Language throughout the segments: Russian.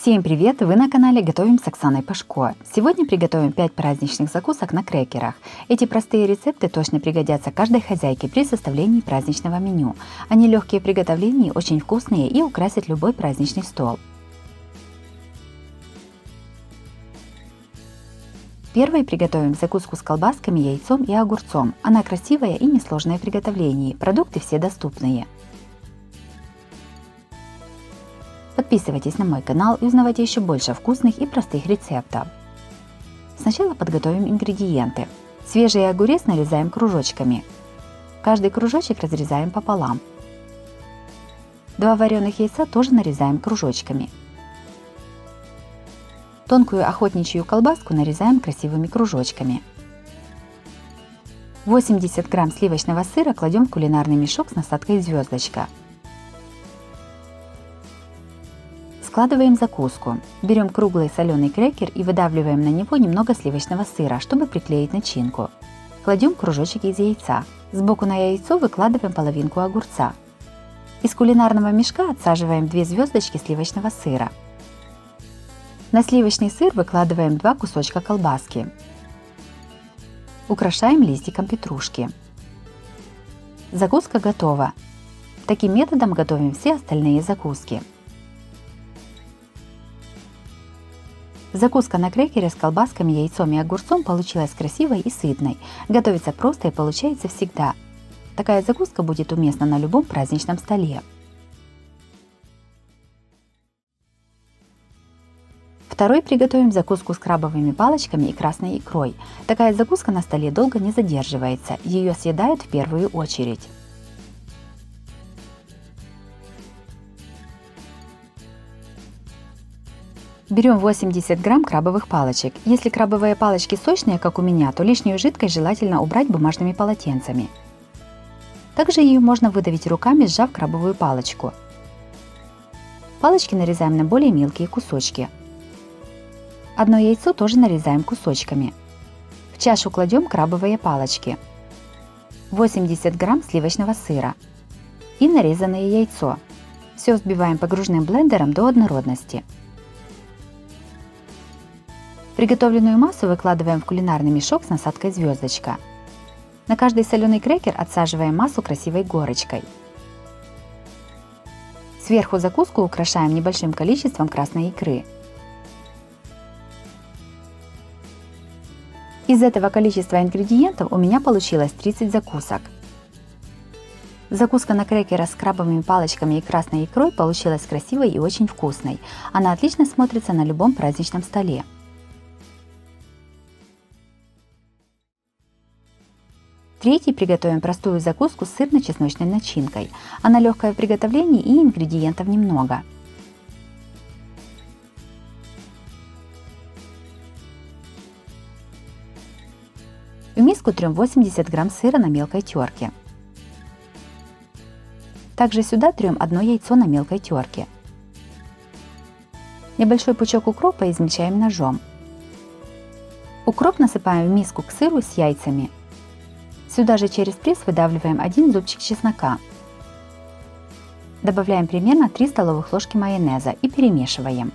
Всем привет! Вы на канале Готовим с Оксаной Пашко. Сегодня приготовим 5 праздничных закусок на крекерах. Эти простые рецепты точно пригодятся каждой хозяйке при составлении праздничного меню. Они легкие в приготовлении, очень вкусные и украсят любой праздничный стол. Первой приготовим закуску с колбасками, яйцом и огурцом. Она красивая и несложная в приготовлении. Продукты все доступные. Подписывайтесь на мой канал и узнавайте еще больше вкусных и простых рецептов. Сначала подготовим ингредиенты. Свежий огурец нарезаем кружочками. Каждый кружочек разрезаем пополам. 2 вареных яйца тоже нарезаем кружочками. Тонкую охотничью колбаску нарезаем красивыми кружочками. 80 грамм сливочного сыра кладем в кулинарный мешок с насадкой звездочка. Складываем закуску. Берем круглый соленый крекер и выдавливаем на него немного сливочного сыра, чтобы приклеить начинку. Кладем кружочек из яйца. Сбоку на яйцо выкладываем половинку огурца. Из кулинарного мешка отсаживаем 2 звездочки сливочного сыра. На сливочный сыр выкладываем 2 кусочка колбаски. Украшаем листиком петрушки. Закуска готова. Таким методом готовим все остальные закуски. Закуска на крекере с колбасками, яйцом и огурцом получилась красивой и сытной. Готовится просто и получается всегда. Такая закуска будет уместна на любом праздничном столе. Второй приготовим закуску с крабовыми палочками и красной икрой. Такая закуска на столе долго не задерживается, ее съедают в первую очередь. Берем 80 грамм крабовых палочек. Если крабовые палочки сочные, как у меня, то лишнюю жидкость желательно убрать бумажными полотенцами. Также ее можно выдавить руками, сжав крабовую палочку. Палочки нарезаем на более мелкие кусочки. Одно яйцо тоже нарезаем кусочками. В чашу кладем крабовые палочки, 80 грамм сливочного сыра и нарезанное яйцо. Все взбиваем погружным блендером до однородности. Приготовленную массу выкладываем в кулинарный мешок с насадкой звездочка. На каждый соленый крекер отсаживаем массу красивой горочкой. Сверху закуску украшаем небольшим количеством красной икры. Из этого количества ингредиентов у меня получилось 30 закусок. Закуска на крекера с крабовыми палочками и красной икрой получилась красивой и очень вкусной. Она отлично смотрится на любом праздничном столе. Третий приготовим простую закуску с сырно-чесночной начинкой. Она легкая в приготовлении и ингредиентов немного. В миску трем 80 грамм сыра на мелкой терке. Также сюда трем одно яйцо на мелкой терке. Небольшой пучок укропа измельчаем ножом. Укроп насыпаем в миску к сыру с яйцами. Сюда же через пресс выдавливаем 1 зубчик чеснока. Добавляем примерно 3 столовых ложки майонеза и перемешиваем.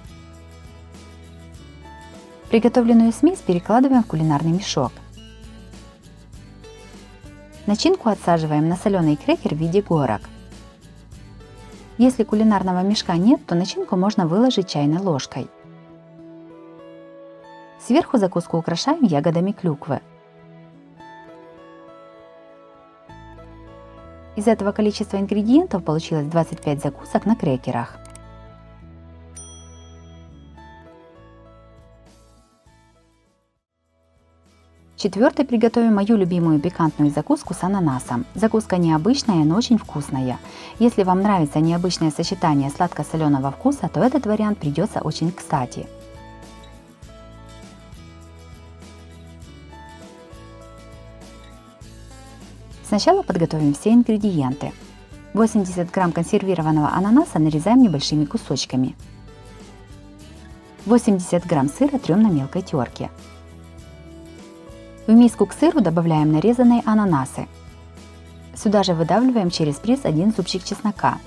Приготовленную смесь перекладываем в кулинарный мешок. Начинку отсаживаем на соленый крекер в виде горок. Если кулинарного мешка нет, то начинку можно выложить чайной ложкой. Сверху закуску украшаем ягодами клюквы. Из этого количества ингредиентов получилось 25 закусок на крекерах. Четвертый приготовим мою любимую пикантную закуску с ананасом. Закуска необычная, но очень вкусная. Если вам нравится необычное сочетание сладко-соленого вкуса, то этот вариант придется очень кстати. Сначала подготовим все ингредиенты. 80 грамм консервированного ананаса нарезаем небольшими кусочками. 80 грамм сыра трем на мелкой терке. В миску к сыру добавляем нарезанные ананасы. Сюда же выдавливаем через пресс 1 зубчик чеснока.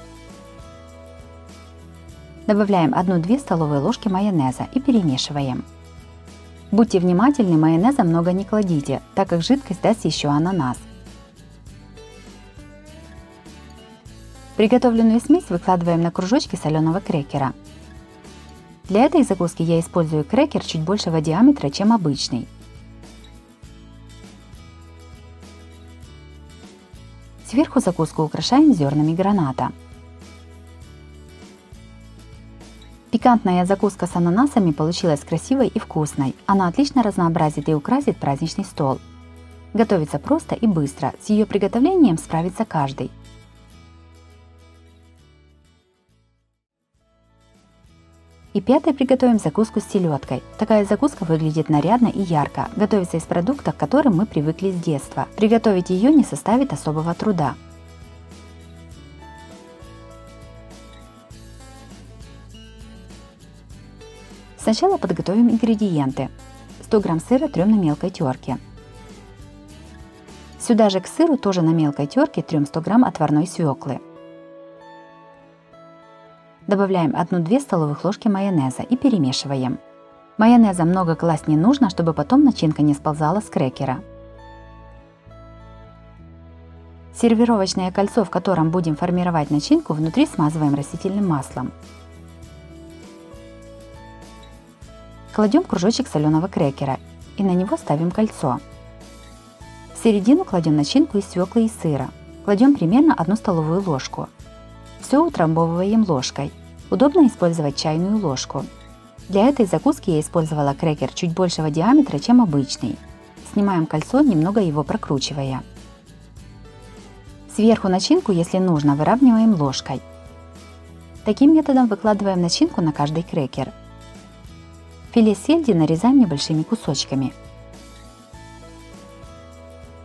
Добавляем 1-2 столовые ложки майонеза и перемешиваем. Будьте внимательны, майонеза много не кладите, так как жидкость даст еще ананас. Приготовленную смесь выкладываем на кружочки соленого крекера. Для этой закуски я использую крекер чуть большего диаметра, чем обычный. Сверху закуску украшаем зернами граната. Пикантная закуска с ананасами получилась красивой и вкусной. Она отлично разнообразит и украсит праздничный стол. Готовится просто и быстро, с ее приготовлением справится каждый. И пятое, приготовим закуску с селедкой. Такая закуска выглядит нарядно и ярко, готовится из продуктов, к которым мы привыкли с детства. Приготовить ее не составит особого труда. Сначала подготовим ингредиенты. 100 грамм сыра трем на мелкой терке. Сюда же к сыру тоже на мелкой терке трем 100 грамм отварной свеклы. Добавляем 1-2 столовых ложки майонеза и перемешиваем. Майонеза много класть не нужно, чтобы потом начинка не сползала с крекера. Сервировочное кольцо, в котором будем формировать начинку, внутри смазываем растительным маслом. Кладем кружочек соленого крекера и на него ставим кольцо. В середину кладем начинку из свеклы и сыра. Кладем примерно 1 столовую ложку. Все утрамбовываем ложкой. Удобно использовать чайную ложку. Для этой закуски я использовала крекер чуть большего диаметра, чем обычный. Снимаем кольцо, немного его прокручивая. Сверху начинку, если нужно, выравниваем ложкой. Таким методом выкладываем начинку на каждый крекер. Филе сельди нарезаем небольшими кусочками.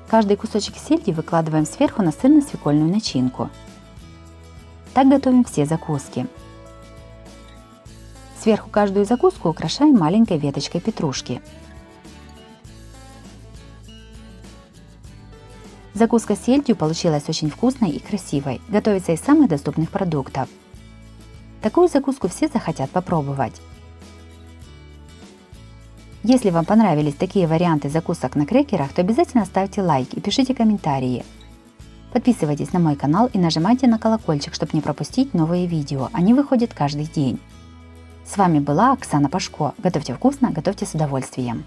Каждый кусочек сельди выкладываем сверху на сырно-свекольную начинку. Так готовим все закуски. Сверху каждую закуску украшаем маленькой веточкой петрушки. Закуска с сельдью получилась очень вкусной и красивой. Готовится из самых доступных продуктов. Такую закуску все захотят попробовать. Если вам понравились такие варианты закусок на крекерах, то обязательно ставьте лайк и пишите комментарии. Подписывайтесь на мой канал и нажимайте на колокольчик, чтобы не пропустить новые видео. Они выходят каждый день. С вами была Оксана Пашко. Готовьте вкусно, готовьте с удовольствием.